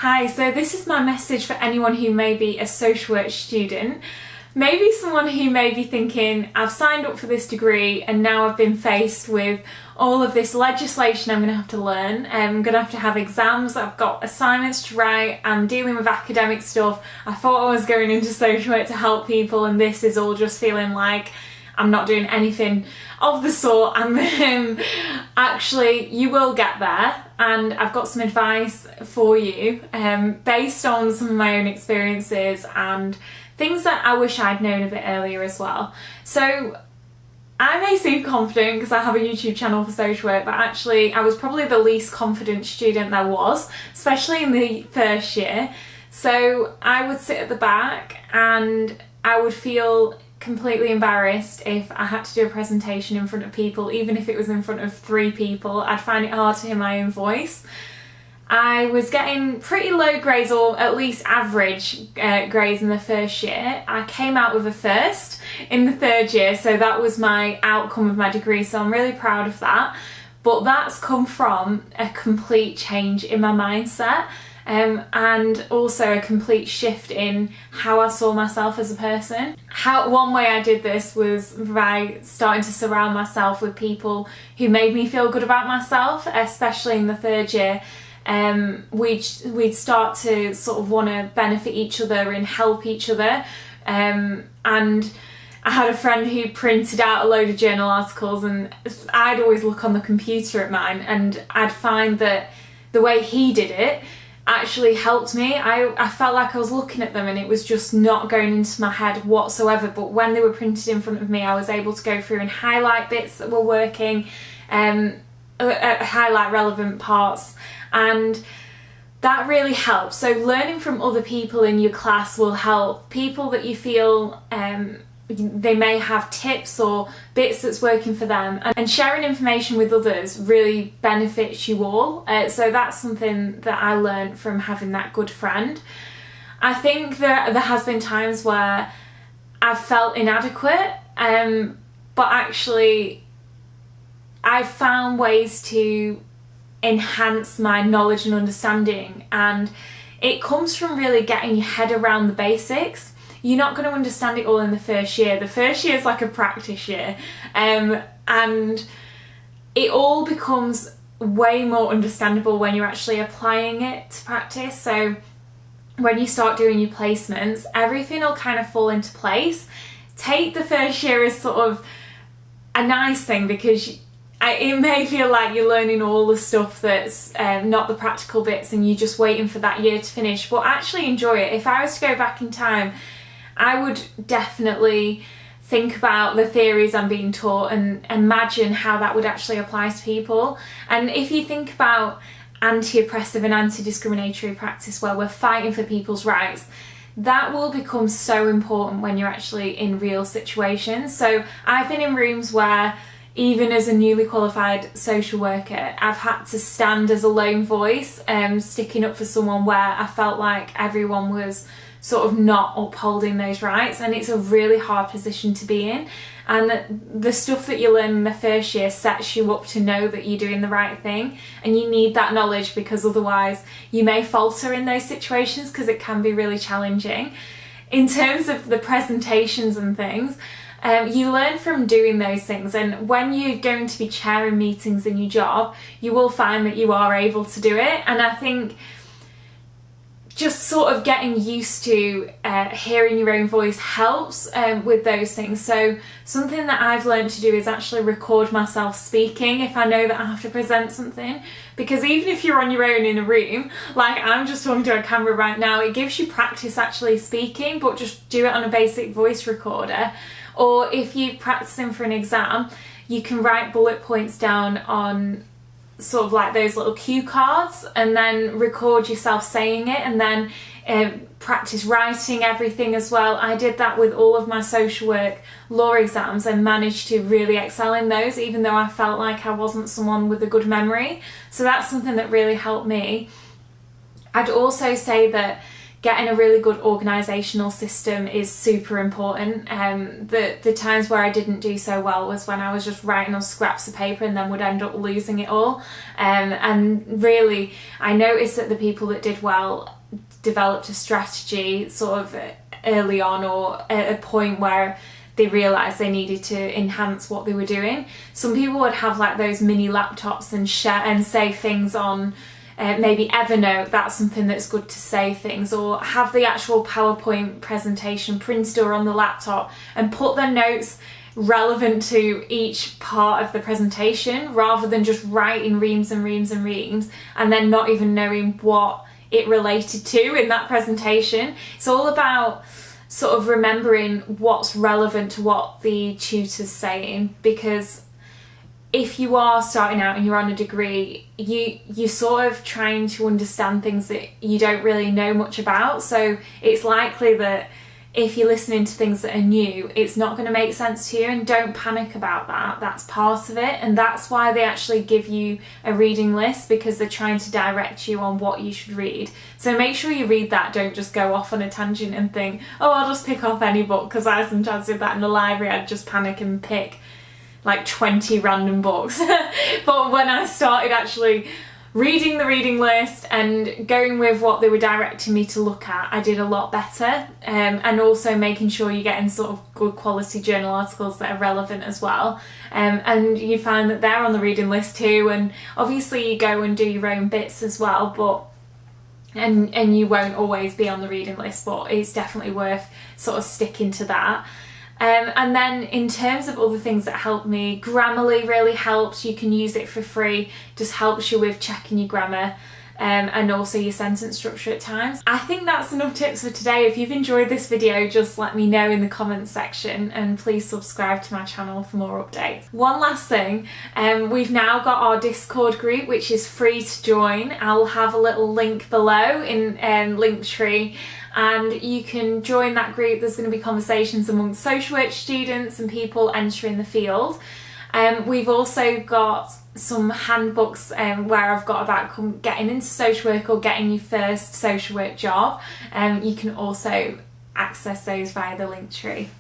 Hi, so this is my message for anyone who may be a social work student. Maybe someone who may be thinking, I've signed up for this degree and now I've been faced with all of this legislation I'm going to have to learn. I'm going to have exams, I've got assignments to write, I'm dealing with academic stuff. I thought I was going into social work to help people and this is all just feeling like I'm not doing anything of the sort. Actually, you will get there, and I've got some advice for you based on some of my own experiences and things that I wish I'd known a bit earlier as well. So I may seem confident because I have a YouTube channel for social work, but actually I was probably the least confident student there was, especially in the first year. So I would sit at the back and I would feel completely embarrassed if I had to do a presentation in front of people, even if it was in front of 3 people. I'd find it hard to hear my own voice. I was getting pretty low grades, or at least average grades in the first year. I came out with a first in the 3rd year, so that was my outcome of my degree, so I'm really proud of that. But that's come from a complete change in my mindset. And also a complete shift in how I saw myself as a person. One way I did this was by starting to surround myself with people who made me feel good about myself, especially in the 3rd year. We'd start to sort of want to benefit each other and help each other. And I had a friend who printed out a load of journal articles, and I'd always look on the computer at mine and I'd find that the way he did it actually helped me. I felt like I was looking at them and it was just not going into my head whatsoever, but when they were printed in front of me I was able to go through and highlight bits that were working, highlight relevant parts, and that really helps. So learning from other people in your class will help. People that you feel they may have tips or bits that's working for them, and sharing information with others really benefits you all. So that's something that I learned from having that good friend. I think there has been times where I've felt inadequate, but actually I've found ways to enhance my knowledge and understanding, and it comes from really getting your head around the basics. You're not going to understand it all in the first year. The first year is like a practice year, and it all becomes way more understandable when you're actually applying it to practice. So when you start doing your placements, everything will kind of fall into place. Take the first year as sort of a nice thing, because it may feel like you're learning all the stuff that's not the practical bits and you're just waiting for that year to finish, but actually enjoy it. If I was to go back in time, I would definitely think about the theories I'm being taught and imagine how that would actually apply to people. And if you think about anti-oppressive and anti-discriminatory practice where we're fighting for people's rights, that will become so important when you're actually in real situations. So I've been in rooms where, even as a newly qualified social worker, I've had to stand as a lone voice, sticking up for someone where I felt like everyone was sort of not upholding those rights, and it's a really hard position to be in. And the stuff that you learn in the first year sets you up to know that you're doing the right thing, and you need that knowledge because otherwise you may falter in those situations because it can be really challenging. In terms of the presentations and things, you learn from doing those things, and when you're going to be chairing meetings in your job, you will find that you are able to do it. And I think just sort of getting used to hearing your own voice helps with those things. So something that I've learned to do is actually record myself speaking if I know that I have to present something, because even if you're on your own in a room, like I'm just talking to a camera right now, it gives you practice actually speaking, but just do it on a basic voice recorder. Or if you're practicing for an exam, you can write bullet points down on sort of like those little cue cards and then record yourself saying it, and then practice writing everything as well. I did that with all of my social work law exams and managed to really excel in those, even though I felt like I wasn't someone with a good memory. So that's something that really helped me. I'd also say that getting a really good organisational system is super important. The times where I didn't do so well was when I was just writing on scraps of paper and then would end up losing it all. And really, I noticed that the people that did well developed a strategy sort of early on, or at a point where they realised they needed to enhance what they were doing. Some people would have like those mini laptops and share and save things on maybe Evernote. That's something that's good to save things, or have the actual PowerPoint presentation printed or on the laptop and put their notes relevant to each part of the presentation, rather than just writing reams and reams and reams and then not even knowing what it related to in that presentation. It's all about sort of remembering what's relevant to what the tutor's saying, because if you are starting out and you're on a degree, you're sort of trying to understand things that you don't really know much about. So it's likely that if you're listening to things that are new, it's not going to make sense to you, and don't panic about that. That's part of it, and that's why they actually give you a reading list, because they're trying to direct you on what you should read. So make sure you read that. Don't just go off on a tangent and think, oh, I'll just pick up any book, because I sometimes did that in the library. I'd just panic and pick like 20 random books. But when I started actually reading the reading list and going with what they were directing me to look at, I did a lot better. And also making sure you're getting sort of good quality journal articles that are relevant as well. And you find that they're on the reading list too. And obviously you go and do your own bits as well, but and you won't always be on the reading list, but it's definitely worth sort of sticking to that. And then in terms of other things that helped me, Grammarly really helps. You can use it for free, just helps you with checking your grammar and also your sentence structure at times. I think that's enough tips for today. If you've enjoyed this video, just let me know in the comments section, and please subscribe to my channel for more updates. One last thing, we've now got our Discord group, which is free to join. I'll have a little link below in Linktree, and you can join that group. There's going to be conversations amongst social work students and people entering the field. We've also got some handbooks where I've got about getting into social work or getting your first social work job. You can also access those via the Linktree.